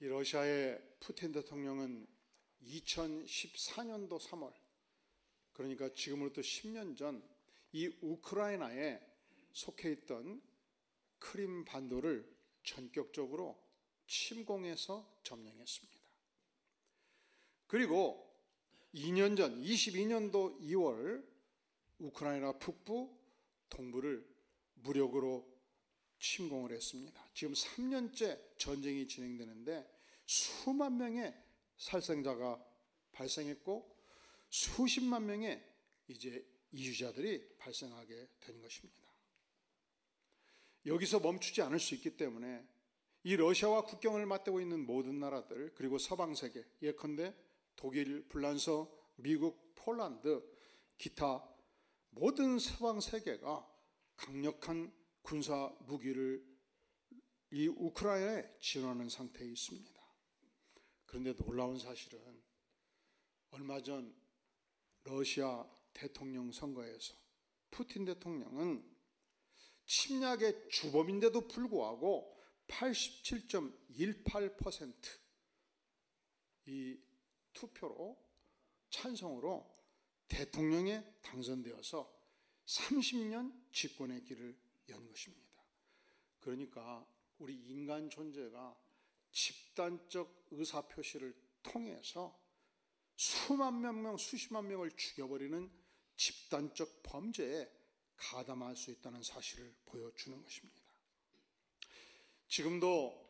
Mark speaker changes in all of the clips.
Speaker 1: 이 러시아의 푸틴 대통령은 2014년도 3월, 그러니까 지금으로부터 10년 전 이 우크라이나에 속해 있던 크림 반도를 전격적으로 침공해서 점령했습니다. 그리고 2년 전 22년도 2월 우크라이나 북부 동부를 무력으로 침공을 했습니다. 지금 3년째 전쟁이 진행되는데 수만 명의 살생자가 발생했고 수십만 명의 이제 이주자들이 발생하게 된 것입니다. 여기서 멈추지 않을 수 있기 때문에 이 러시아와 국경을 맞대고 있는 모든 나라들, 그리고 서방 세계, 예컨대 독일, 불란서, 미국, 폴란드, 기타 모든 서방 세계가 강력한 군사 무기를 이 우크라이나에 지원하는 상태에 있습니다. 그런데 놀라운 사실은 얼마 전 러시아 대통령 선거에서 푸틴 대통령은 침략의 주범인데도 불구하고 87.18% 이 투표로 찬성으로 대통령에 당선되어서 30년 집권의 길을 연 것입니다. 그러니까 우리 인간 존재가 집단적 의사표시를 통해서 수만 명, 수십만 명을 죽여버리는 집단적 범죄에 가담할 수 있다는 사실을 보여주는 것입니다. 지금도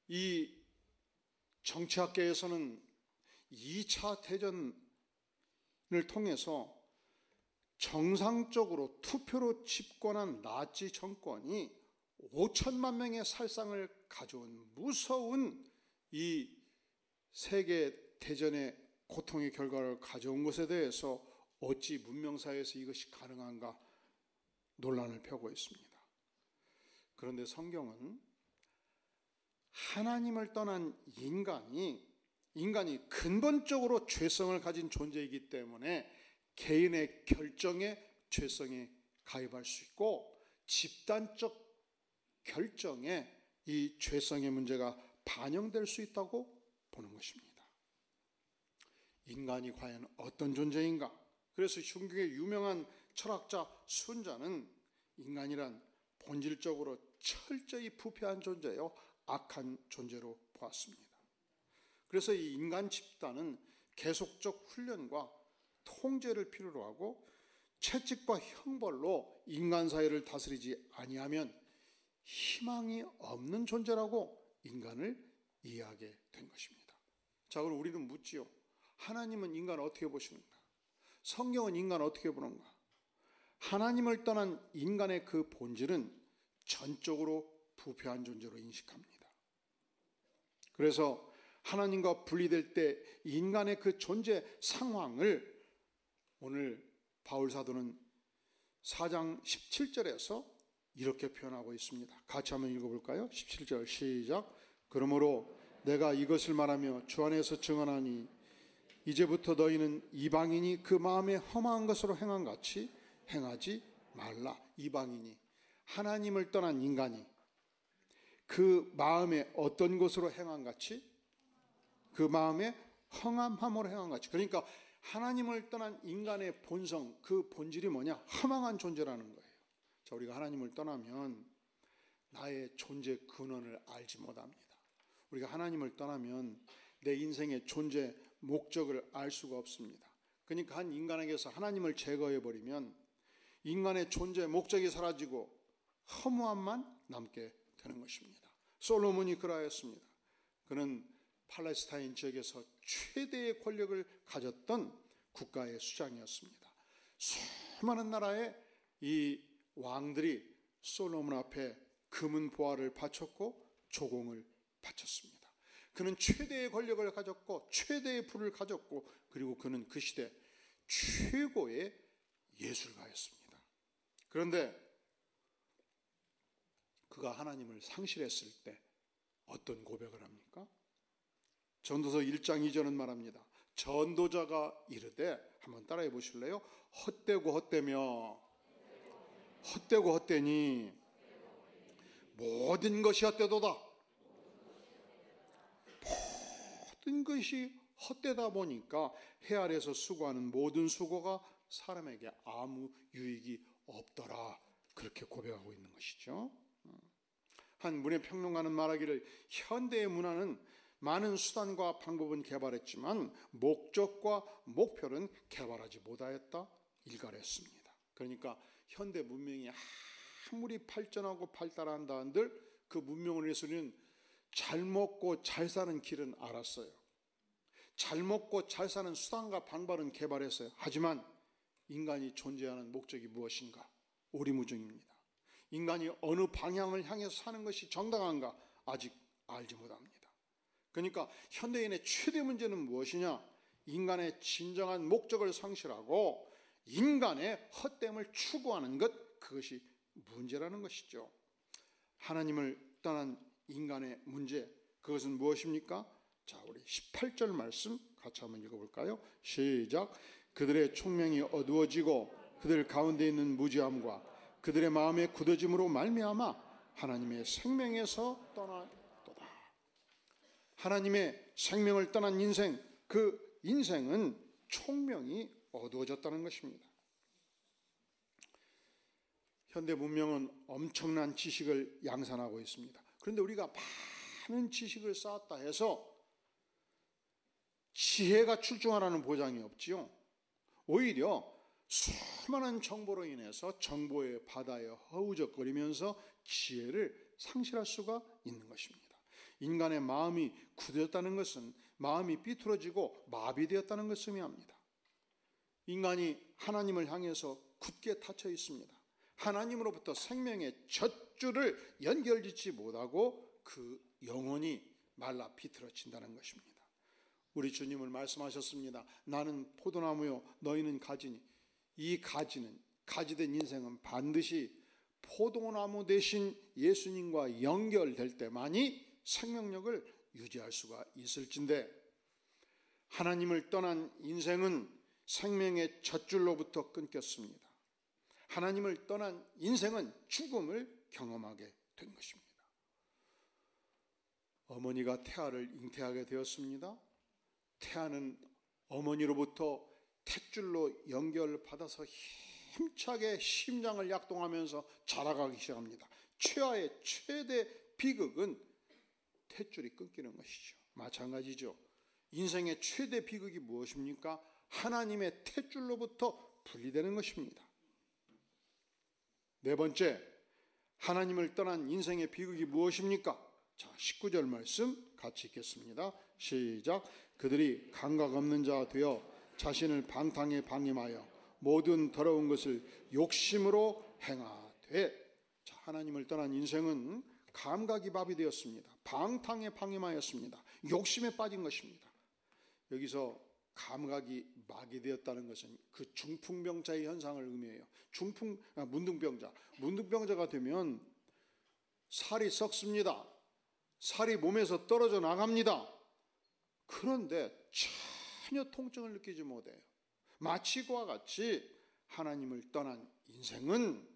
Speaker 1: 이 정치학계에서는 2차 대전을 통해서 정상적으로 투표로 집권한 나치 정권이 5천만 명의 살상을 가져온 무서운 이 세계 대전의 고통의 결과를 가져온 것에 대해서 어찌 문명사회에서 이것이 가능한가 논란을 펴고 있습니다. 그런데 성경은 하나님을 떠난 인간이 근본적으로 죄성을 가진 존재이기 때문에 개인의 결정에 죄성이 가입할 수 있고 집단적 결정에 이 죄성의 문제가 반영될 수 있다고 보는 것입니다. 인간이 과연 어떤 존재인가? 그래서 중국의 유명한 철학자 순자는 인간이란 본질적으로 철저히 부패한 존재요, 악한 존재로 보았습니다. 그래서 이 인간 집단은 계속적 훈련과 통제를 필요로 하고 채찍과 형벌로 인간 사회를 다스리지 아니하면 희망이 없는 존재라고 인간을 이해하게 된 것입니다. 자, 그럼 우리는 묻지요. 하나님은 인간을 어떻게 보시는가? 성경은 인간을 어떻게 보는가? 하나님을 떠난 인간의 그 본질은 전적으로 부패한 존재로 인식합니다. 그래서 하나님과 분리될 때 인간의 그 존재 상황을 오늘 바울 사도는 4장 17절에서 이렇게 표현하고 있습니다. 같이 한번 읽어볼까요? 17절 시작. 그러므로 내가 이것을 말하며 주 안에서 증언하니 이제부터 너희는 이방인이 그 마음에 험한 것으로 행한 같이 행하지 말라. 이방인이, 하나님을 떠난 인간이 그 마음에 어떤 것으로 행한 같이? 그 마음에 험함함으로 행한 같이. 그러니까 하나님을 떠난 인간의 본성, 그 본질이 뭐냐? 허망한 존재라는 거예요. 자, 우리가 하나님을 떠나면 나의 존재 근원을 알지 못합니다. 우리가 하나님을 떠나면 내 인생의 존재 목적을 알 수가 없습니다. 그러니까 한 인간에게서 하나님을 제거해버리면 인간의 존재 목적이 사라지고 허무함만 남게 되는 것입니다. 솔로몬이 그러하였습니다. 그는 팔레스타인 지역에서 최대의 권력을 가졌던 국가의 수장이었습니다. 수많은 나라의 이 왕들이 솔로몬 앞에 금은 보화를 바쳤고 조공을 바쳤습니다. 그는 최대의 권력을 가졌고 최대의 부를 가졌고 그리고 그는 그 시대 최고의 예술가였습니다. 그런데 그가 하나님을 상실했을 때 어떤 고백을 합니까? 전도서 1장 2절은 말합니다. 전도자가 이르되, 한번 따라해 보실래요? 헛되고 헛되며 헛되고 헛되니 모든 것이 헛되도다. 모든 것이 헛되다 보니까 해 아래에서 수고하는 모든 수고가 사람에게 아무 유익이 없더라. 그렇게 고백하고 있는 것이죠. 한 문해평론가는 말하기를 현대의 문화는 많은 수단과 방법은 개발했지만 목적과 목표는 개발하지 못하였다. 일갈했습니다. 그러니까 현대 문명이 아무리 발전하고 발달한다 한들 그 문명을 위해서는 잘 먹고 잘 사는 길은 알았어요. 잘 먹고 잘 사는 수단과 방법은 개발했어요. 하지만 인간이 존재하는 목적이 무엇인가? 오리무중입니다. 인간이 어느 방향을 향해서 사는 것이 정당한가? 아직 알지 못합니다. 그러니까 현대인의 최대 문제는 무엇이냐? 인간의 진정한 목적을 상실하고 인간의 헛됨을 추구하는 것, 그것이 문제라는 것이죠. 하나님을 떠난 인간의 문제, 그것은 무엇입니까? 자, 우리 18절 말씀 같이 한번 읽어볼까요? 시작. 그들의 총명이 어두워지고 그들 가운데 있는 무지함과 그들의 마음의 굳어짐으로 말미암아 하나님의 생명에서 떠나도다. 하나님의 생명을 떠난 인생, 그 인생은 총명이 어두워졌다는 것입니다. 현대 문명은 엄청난 지식을 양산하고 있습니다. 그런데 우리가 많은 지식을 쌓았다 해서 지혜가 출중하라는 보장이 없지요. 오히려 수많은 정보로 인해서 정보의 바다에 허우적거리면서 지혜를 상실할 수가 있는 것입니다. 인간의 마음이 굳어졌다는 것은 마음이 삐뚤어지고 마비되었다는 것을 의미합니다. 인간이 하나님을 향해서 굳게 닫혀 있습니다. 하나님으로부터 생명의 젖줄을 연결짓지 못하고 그 영혼이 말라 비틀어진다는 것입니다. 우리 주님을 말씀하셨습니다. 나는 포도나무요 너희는 가지니. 이 가지된 인생은 반드시 포도나무 대신 예수님과 연결될 때만이 생명력을 유지할 수가 있을진데, 하나님을 떠난 인생은 생명의 젖줄로부터 끊겼습니다. 하나님을 떠난 인생은 죽음을 경험하게 된 것입니다. 어머니가 태아를 잉태하게 되었습니다. 태아는 어머니로부터 탯줄로 연결받아서 힘차게 심장을 약동하면서 자라가기 시작합니다. 최하의 최대 비극은 탯줄이 끊기는 것이죠. 마찬가지죠. 인생의 최대 비극이 무엇입니까? 하나님의 탯줄로부터 분리되는 것입니다. 네 번째, 하나님을 떠난 인생의 비극이 무엇입니까? 자, 19절 말씀 같이 읽겠습니다. 시작. 그들이 감각 없는 자 되어 자신을 방탕에 방임하여 모든 더러운 것을 욕심으로 행하되. 자, 하나님을 떠난 인생은 감각이 마비되었습니다. 방탕에 방임하였습니다. 욕심에 빠진 것입니다. 여기서 감각이 마비되었다는 것은 그 중풍병자의 현상을 의미해요. 문둥병자가 되면 살이 썩습니다. 살이 몸에서 떨어져 나갑니다. 그런데 전혀 통증을 느끼지 못해요. 마치 그와 같이 하나님을 떠난 인생은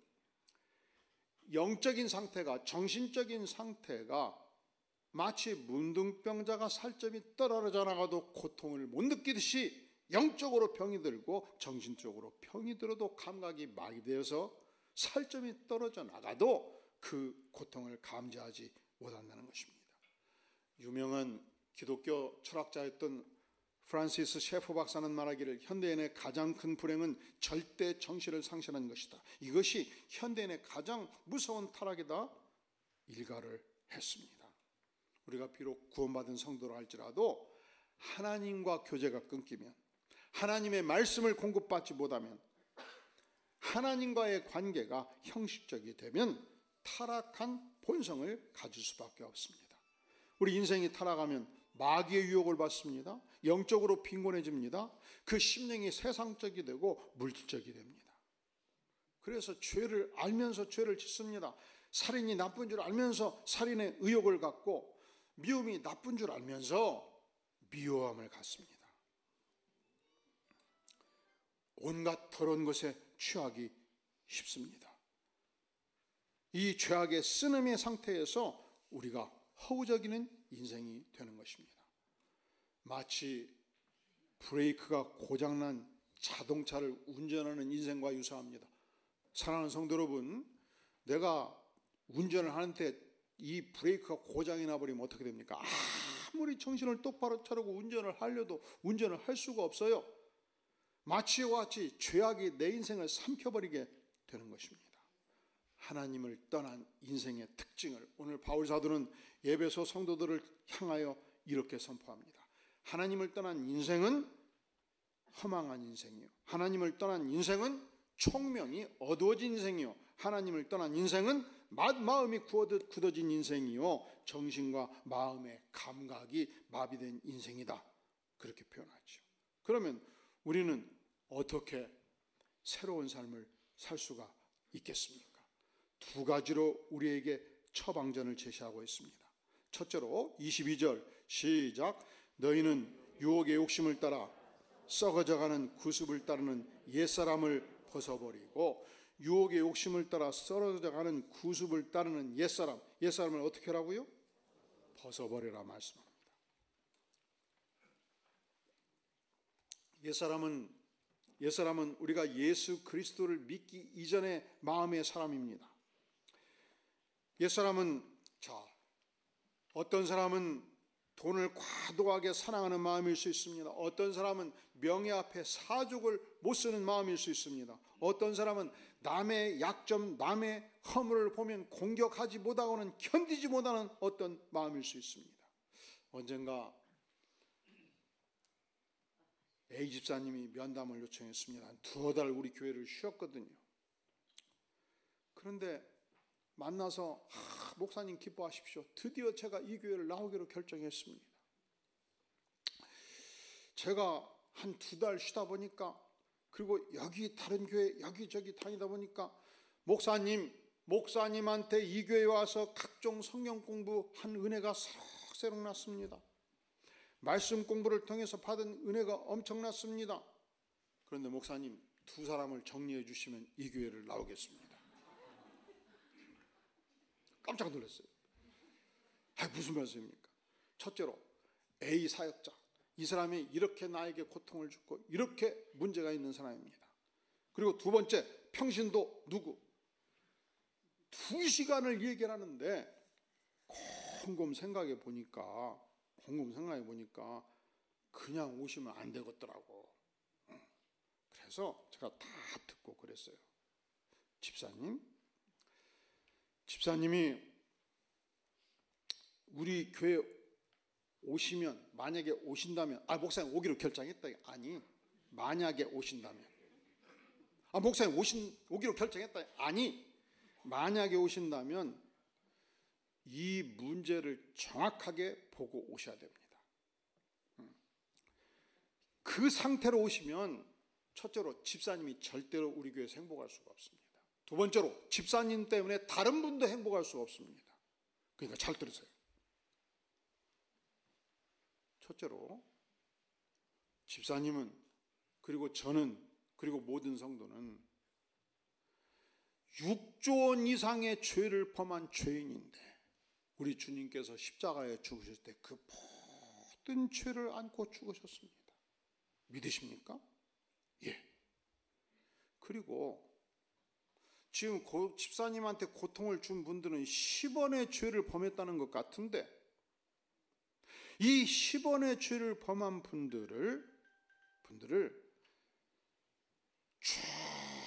Speaker 1: 영적인 상태가, 정신적인 상태가 마치 문둥병자가 살점이 떨어져 나가도 고통을 못 느끼듯이 영적으로 병이 들고 정신적으로 병이 들어도 감각이 마비되어서 살점이 떨어져 나가도 그 고통을 감지하지 못한다는 것입니다. 유명한 기독교 철학자였던 프란시스 셰퍼 박사는 말하기를 현대인의 가장 큰 불행은 절대 정신을 상실하는 것이다. 이것이 현대인의 가장 무서운 타락이다 일가를 했습니다. 우리가 비록 구원받은 성도라 할지라도 하나님과 교제가 끊기면, 하나님의 말씀을 공급받지 못하면, 하나님과의 관계가 형식적이 되면 타락한 본성을 가질 수밖에 없습니다. 우리 인생이 타락하면 마귀의 유혹을 받습니다. 영적으로 빈곤해집니다. 그 심령이 세상적이 되고 물질적이 됩니다. 그래서 죄를 알면서 죄를 짓습니다. 살인이 나쁜 줄 알면서 살인의 의욕을 갖고, 미움이 나쁜 줄 알면서 미워함을 갖습니다. 온갖 더러운 것에 취하기 쉽습니다. 이 죄악의 쓰느미의 상태에서 우리가 허우적이는 인생이 되는 것입니다. 마치 브레이크가 고장난 자동차를 운전하는 인생과 유사합니다. 사랑하는 성도 여러분, 내가 운전을 하는데 이 브레이크가 고장이 나버리면 어떻게 됩니까? 아무리 정신을 똑바로 차리고 운전을 하려도 운전을 할 수가 없어요. 마치 이와 같이 죄악이 내 인생을 삼켜버리게 되는 것입니다. 하나님을 떠난 인생의 특징을 오늘 바울 사도는 에베소 성도들을 향하여 이렇게 선포합니다. 하나님을 떠난 인생은 허망한 인생이요, 하나님을 떠난 인생은 총명이 어두워진 인생이요, 하나님을 떠난 인생은 마음이 굳어진 인생이요, 정신과 마음의 감각이 마비된 인생이다. 그렇게 표현하죠. 그러면 우리는 어떻게 새로운 삶을 살 수가 있겠습니까? 두 가지로 우리에게 처방전을 제시하고 있습니다. 첫째로 22절 시작. 너희는 유혹의 욕심을 따라 썩어져가는 구습을 따르는 옛사람을 벗어버리고, 유혹의 욕심을 따라 썩어져가는 구습을 따르는 옛사람을 어떻게 하라고요? 벗어버리라 말씀합니다. 옛사람은 우리가 예수 그리스도를 믿기 이전의 마음의 사람입니다. 옛사람은 어떤 사람은 돈을 과도하게 사랑하는 마음일 수 있습니다. 어떤 사람은 명예 앞에 사족을 못 쓰는 마음일 수 있습니다. 어떤 사람은 남의 약점, 남의 허물을 보면 공격하지 못하고는 견디지 못하는 어떤 마음일 수 있습니다. 언젠가 A 집사님이 면담을 요청했습니다. 한 2달 우리 교회를 쉬었거든요. 그런데 만나서 목사님 기뻐하십시오. 드디어 제가 이 교회를 나오기로 결정했습니다. 제가 한 2달 쉬다 보니까, 그리고 여기 다른 교회 여기저기 다니다 보니까 목사님한테 이 교회에 와서 각종 성경 공부한 은혜가 새록새록 났습니다. 말씀 공부를 통해서 받은 은혜가 엄청났습니다. 그런데 목사님 2사람을 정리해 주시면 이 교회를 나오겠습니다. 깜짝 놀랐어요. 무슨 말씀입니까? 첫째로 A 사역자, 이 사람이 이렇게 나에게 고통을 주고 이렇게 문제가 있는 사람입니다. 그리고 두 번째, 평신도 누구? 2시간을 얘기를 하는데 곰곰 생각해 보니까 그냥 오시면 안 되겠더라고. 그래서 제가 다 듣고 그랬어요. 집사님이 우리 교회 오시면, 만약에 오신다면, 목사님 오기로 결정했다. 아니, 만약에 오신다면. 목사님 오기로 결정했다. 아니, 만약에 오신다면 이 문제를 정확하게 보고 오셔야 됩니다. 그 상태로 오시면 첫째로 집사님이 절대로 우리 교회에서 행복할 수가 없습니다. 두 번째로 집사님 때문에 다른 분도 행복할 수가 없습니다. 그러니까 잘 들으세요. 첫째로 집사님은, 그리고 저는, 그리고 모든 성도는 6조 원 이상의 죄를 범한 죄인인데, 우리 주님께서 십자가에 죽으실 때 그 모든 죄를 안고 죽으셨습니다. 믿으십니까? 예. 그리고 지금 집사님한테 고통을 준 분들은 10원의 죄를 범했다는 것 같은데, 이 10원의 죄를 범한 분들을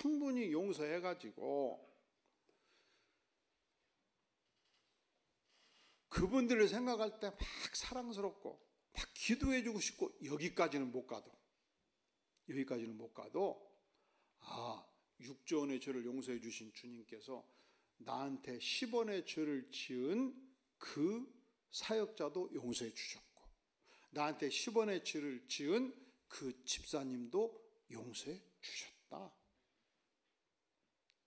Speaker 1: 충분히 용서해가지고 그분들을 생각할 때 막 사랑스럽고 막 기도해주고 싶고, 여기까지는 못 가도 6조 원의 죄를 용서해 주신 주님께서 나한테 10원의 죄를 지은 그 사역자도 용서해 주셨고, 나한테 10원의 죄를 지은 그 집사님도 용서해 주셨다.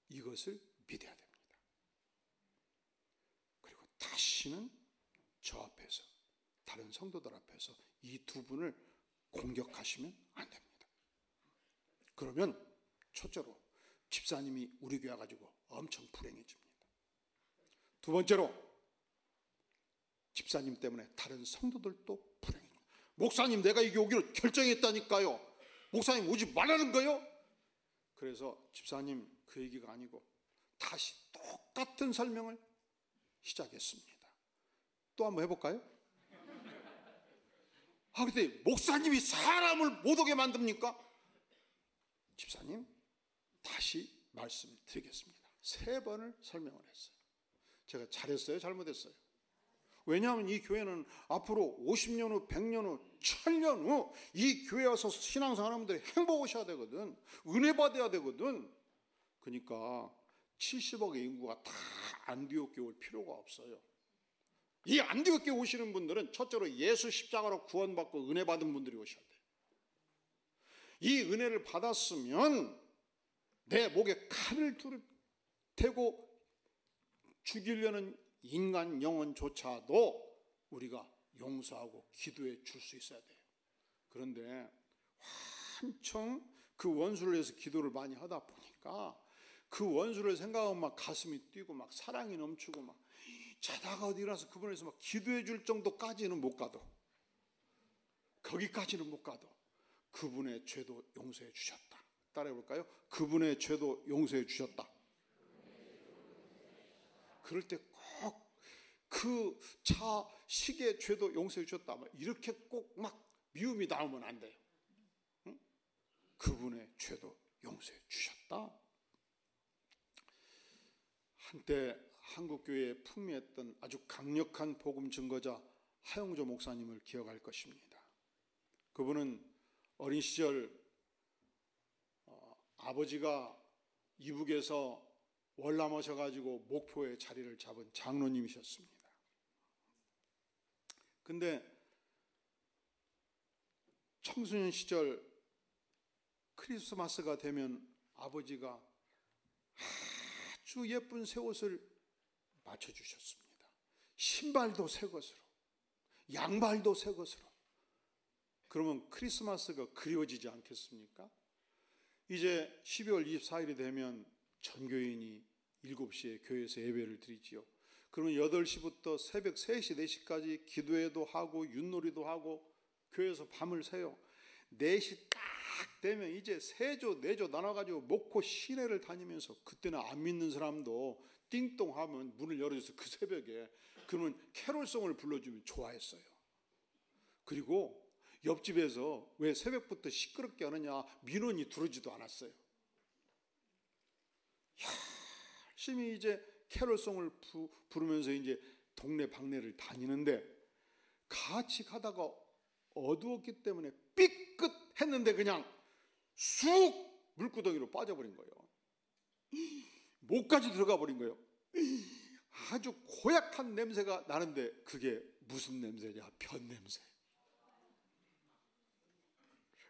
Speaker 1: 이것을 믿어야 됩니다. 그리고 다시는 저 앞에서, 다른 성도들 앞에서 이 두 분을 공격하시면 안 됩니다. 그러면 첫째로 집사님이 우리 교회 가지고 엄청 불행해집니다. 두 번째로 집사님 때문에 다른 성도들도 불행해집니다. 목사님 내가 여기 오기로 결정했다니까요. 목사님 오지 말라는 거요? 그래서 집사님 그 얘기가 아니고 다시 똑같은 설명을 시작했습니다. 또 한번 해볼까요? 근데 목사님이 사람을 못 오게 만듭니까? 집사님 다시 말씀드리겠습니다. 3번을 설명을 했어요. 제가 잘했어요? 잘못했어요? 왜냐하면 이 교회는 앞으로 50년 후, 100년 후, 1000년 후 이 교회에 와서 신앙생활 하는 분들이 행복 오셔야 되거든. 은혜 받아야 되거든. 그러니까 70억의 인구가 다 안디옥교회 올 필요가 없어요. 이 안디옥교회 오시는 분들은 첫째로 예수 십자가로 구원받고 은혜 받은 분들이 오셔야 돼요. 이 은혜를 받았으면 내 목에 칼을 대고 죽이려는 인간 영혼조차도 우리가 용서하고 기도해 줄 수 있어야 돼요. 그런데 한청 그 원수를 위해서 기도를 많이 하다 보니까 그 원수를 생각하면 막 가슴이 뛰고 막 사랑이 넘치고 막 자다가 어디 일어나서 그분을 위해서 막 기도해 줄 정도까지는 못 가도, 거기까지는 못 가도 그분의 죄도 용서해 주셨다. 따라해 볼까요? 그분의 죄도 용서해 주셨다. 그럴 때 꼭 그 자식의 죄도 용서해 주셨다. 이렇게 꼭 막 미움이 나오면 안 돼요. 응? 그분의 죄도 용서해 주셨다. 한때 한국교회에 풍미했던 아주 강력한 복음 증거자 하용조 목사님을 기억할 것입니다. 그분은 어린 시절 아버지가 이북에서 월남하셔가지고 목포에 자리를 잡은 장로님이셨습니다. 근데 청소년 시절 크리스마스가 되면 아버지가 아주 예쁜 새 옷을 맞춰주셨습니다. 신발도 새 것으로, 양말도 새 것으로. 그러면 크리스마스가 그리워지지 않겠습니까? 이제 12월 24일이 되면 전교인이 7시에 교회에서 예배를 드리지요. 그러면 8시부터 새벽 3시, 4시까지 기도회도 하고 윷놀이도 하고 교회에서 밤을 새요. 4시 딱 되면 이제 3조, 4조 나눠가지고 목포 시내를 다니면서, 그때는 안 믿는 사람도 띵동하면 문을 열어줘서 그 새벽에 그러면 캐롤송을 불러주면 좋아했어요. 그리고 옆집에서 왜 새벽부터 시끄럽게 하느냐 민원이 들어오지도 않았어요. 열심히 이제 캐롤송을 부르면서 이제 동네 방네를 다니는데, 같이 가다가 어두웠기 때문에 삐끗 했는데 그냥 쑥 물구덩이로 빠져버린 거예요. 목까지 들어가 버린 거예요. 아주 고약한 냄새가 나는데 그게 무슨 냄새냐? 변 냄새.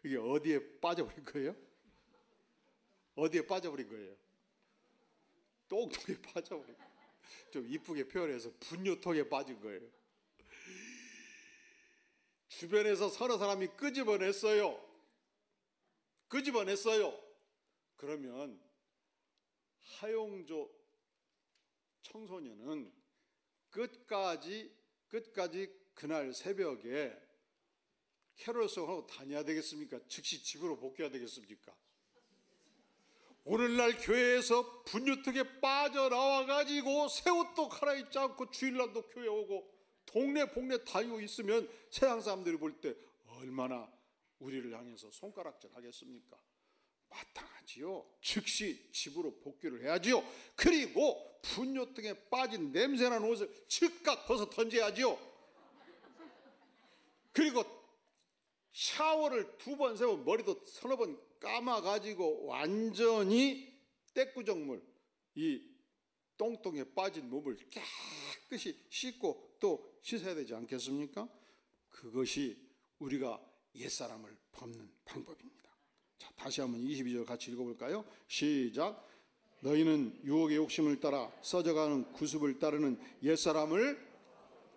Speaker 1: 이게 어디에 빠져버린 거예요? 어디에 빠져버린 거예요? 똥통에 빠져버린 거예요. 좀 이쁘게 표현해서 분뇨통에 빠진 거예요. 주변에서 서너 사람이 끄집어냈어요. 그러면 하용조 청소년은 끝까지 그날 새벽에 캐롤송하고 다녀야 되겠습니까? 즉시 집으로 복귀해야 되겠습니까? 오늘날 교회에서 분유통에 빠져나와가지고 새 옷도 갈아입지 않고 주일날도 교회 오고 동네 복내 다니고 있으면 세상 사람들이 볼 때 얼마나 우리를 향해서 손가락질 하겠습니까? 마땅하지요. 즉시 집으로 복귀를 해야지요. 그리고 분유통에 빠진 냄새나는 옷을 즉각 벗어 던져야지요. 그리고 샤워를 2번, 3번, 머리도 서너 번 감아가지고 완전히 떼꾸정물, 이 똥똥에 빠진 몸을 깨끗이 씻고 또 씻어야 되지 않겠습니까? 그것이 우리가 옛사람을 벗는 방법입니다. 자, 다시 한번 22절 같이 읽어볼까요? 시작. 너희는 유혹의 욕심을 따라 써져가는 구습을 따르는 옛사람을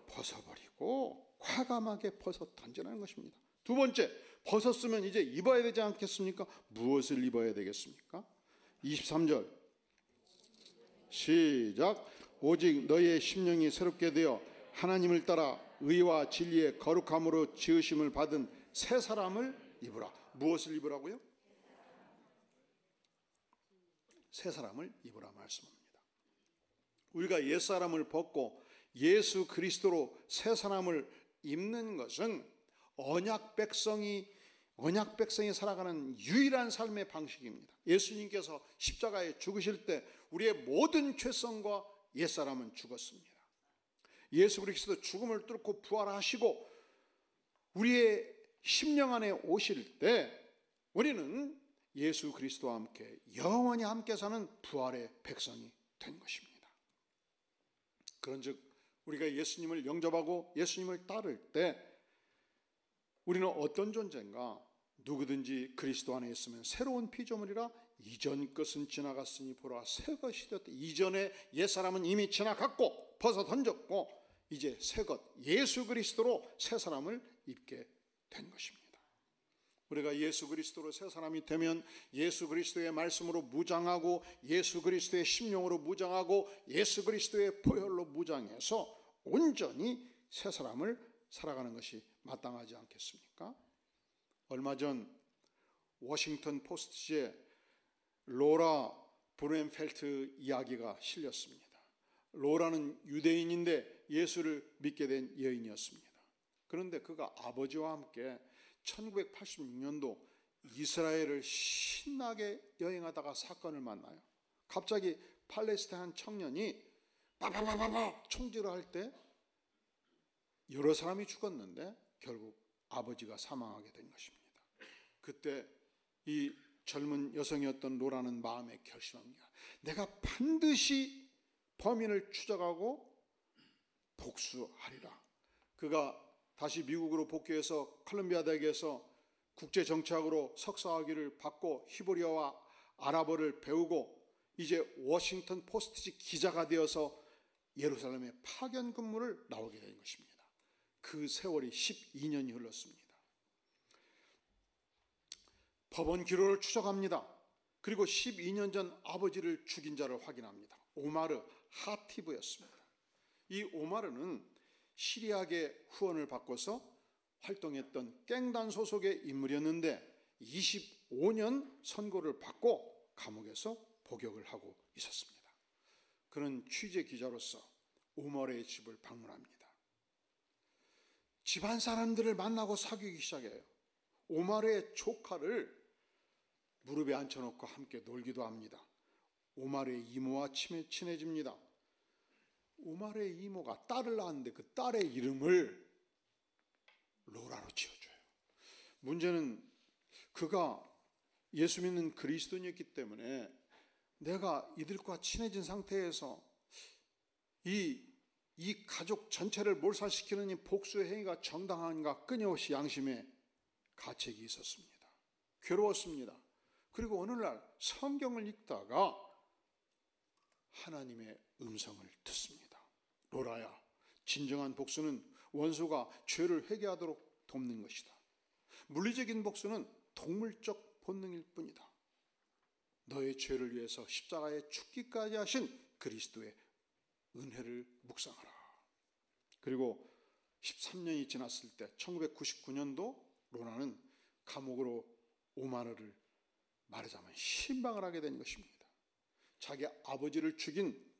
Speaker 1: 벗어버리고 과감하게 벗어 던지라는 것입니다. 두 번째, 벗었으면 이제 입어야 되지 않겠습니까? 무엇을 입어야 되겠습니까? 23절 시작. 오직 너희의 심령이 새롭게 되어 하나님을 따라 의와 진리의 거룩함으로 지으심을 받은 새 사람을 입으라. 무엇을 입으라고요? 새 사람을 입으라 말씀합니다. 우리가 옛사람을 벗고 예수 그리스도로 새 사람을 입는 것은 언약 백성이 살아가는 유일한 삶의 방식입니다. 예수님께서 십자가에 죽으실 때 우리의 모든 죄성과 옛사람은 죽었습니다. 예수 그리스도 죽음을 뚫고 부활하시고 우리의 심령 안에 오실 때 우리는 예수 그리스도와 함께 영원히 함께 사는 부활의 백성이 된 것입니다. 그런즉 우리가 예수님을 영접하고 예수님을 따를 때 우리는 어떤 존재인가? 누구든지 그리스도 안에 있으면 새로운 피조물이라 이전 것은 지나갔으니 보라 새 것이 되었다. 이전에 옛사람은 이미 지나갔고 벗어 던졌고 이제 새것 예수 그리스도로 새 사람을 입게 된 것입니다. 우리가 예수 그리스도로 새 사람이 되면 예수 그리스도의 말씀으로 무장하고 예수 그리스도의 심령으로 무장하고 예수 그리스도의 보혈로 무장해서 온전히 새 사람을 살아가는 것이 마땅하지 않겠습니까? 얼마 전 워싱턴 포스트지에 로라 브루넨펠트 이야기가 실렸습니다. 로라는 유대인인데 예수를 믿게 된 여인이었습니다. 그런데 그가 아버지와 함께 1986년도 이스라엘을 신나게 여행하다가 사건을 만나요. 갑자기 팔레스타인 한 청년이 빠바바바바 총질을 할 때 여러 사람이 죽었는데 결국 아버지가 사망하게 된 것입니다. 그때 이 젊은 여성이었던 로라는 마음에 결심합니다. 내가 반드시 범인을 추적하고 복수하리라. 그가 다시 미국으로 복귀해서 컬럼비아 대학에서 국제정치학으로 석사학위를 받고 히브리어와 아랍어를 배우고 이제 워싱턴 포스트지 기자가 되어서 예루살렘에 파견 근무를 나오게 된 것입니다. 그 세월이 12년이 흘렀습니다. 법원 기록을 추적합니다. 그리고 12년 전 아버지를 죽인 자를 확인합니다. 오마르 하티브였습니다. 이 오마르는 시리아계 후원을 받고서 활동했던 깽단 소속의 인물이었는데 25년 선고를 받고 감옥에서 복역을 하고 있었습니다. 그는 취재 기자로서 오마르의 집을 방문합니다. 집안 사람들을 만나고 사귀기 시작해요. 오마르의 조카를 무릎에 앉혀놓고 함께 놀기도 합니다. 오마르의 이모와 친해집니다. 오마르의 이모가 딸을 낳았는데 그 딸의 이름을 로라로 지어줘요. 문제는 그가 예수 믿는 그리스도인이었기 때문에 내가 이들과 친해진 상태에서 이 가족 전체를 몰살시키는 이 복수의 행위가 정당한가 끊임없이 양심에 가책이 있었습니다. 괴로웠습니다. 그리고 어느 날 성경을 읽다가 하나님의 음성을 듣습니다. 로라야, 진정한 복수는 원수가 죄를 회개하도록 돕는 것이다. 물리적인 복수는 동물적 본능일 뿐이다. 너의 죄를 위해서 십자가에 죽기까지 하신 그리스도의 은혜를 묵상하라. 그리고 13년이 지났을 때 1999년도 로나는 감옥으로 오마르를 말하자면 신방을 하게 된 것입니다. 자기 아버지를 죽인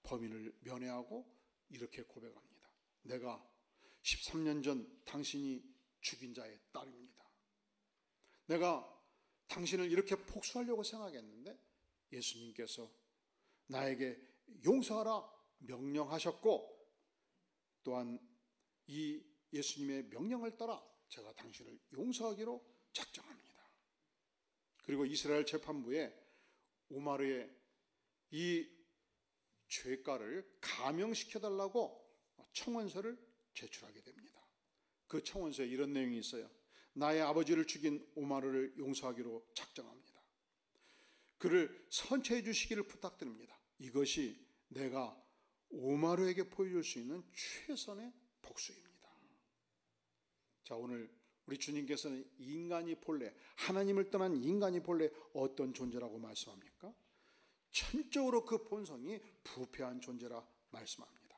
Speaker 1: 범인을 면회하고 이렇게 고백합니다. 내가 13년 전 당신이 죽인 자의 딸입니다. 내가 당신을 이렇게 복수하려고 생각했는데 예수님께서 나에게 용서하라 명령하셨고 또한 이 예수님의 명령을 따라 제가 당신을 용서하기로 작정합니다. 그리고 이스라엘 재판부에 오마르의 이 죄가를 감형시켜달라고 청원서를 제출하게 됩니다. 그 청원서에 이런 내용이 있어요. 나의 아버지를 죽인 오마르를 용서하기로 작정합니다. 그를 선처해 주시기를 부탁드립니다. 이것이 내가 오마르에게 보여줄 수 있는 최선의 복수입니다. 자, 오늘 우리 주님께서는 인간이 본래, 하나님을 떠난 인간이 본래 어떤 존재라고 말씀합니까? 천적으로 그 본성이 부패한 존재라 말씀합니다.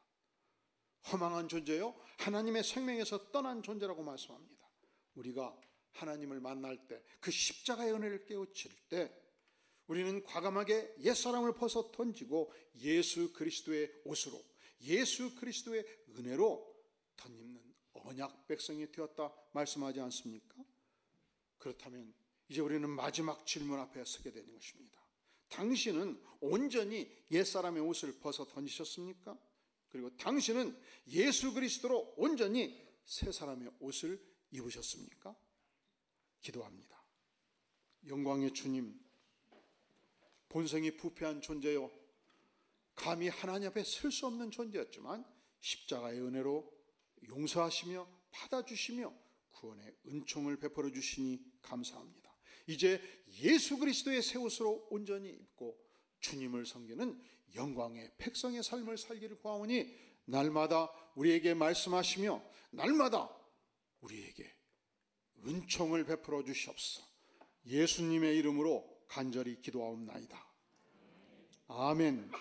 Speaker 1: 허망한 존재요, 하나님의 생명에서 떠난 존재라고 말씀합니다. 우리가 하나님을 만날 때, 그 십자가의 은혜를 깨우칠 때 우리는 과감하게 옛사람을 벗어 던지고 예수 그리스도의 옷으로, 예수 그리스도의 은혜로 덧입는 언약 백성이 되었다 말씀하지 않습니까? 그렇다면 이제 우리는 마지막 질문 앞에 서게 되는 것입니다. 당신은 온전히 옛사람의 옷을 벗어 던지셨습니까? 그리고 당신은 예수 그리스도로 온전히 새 사람의 옷을 입으셨습니까? 기도합니다. 영광의 주님, 본성이 부패한 존재요, 감히 하나님 앞에 설 수 없는 존재였지만 십자가의 은혜로 용서하시며 받아주시며 구원의 은총을 베풀어 주시니 감사합니다. 이제 예수 그리스도의 새 옷으로 온전히 입고 주님을 섬기는 영광의 백성의 삶을 살기를 구하오니 날마다 우리에게 말씀하시며 날마다 우리에게 은총을 베풀어 주시옵소서. 예수님의 이름으로 간절히 기도하옵나이다. 아멘.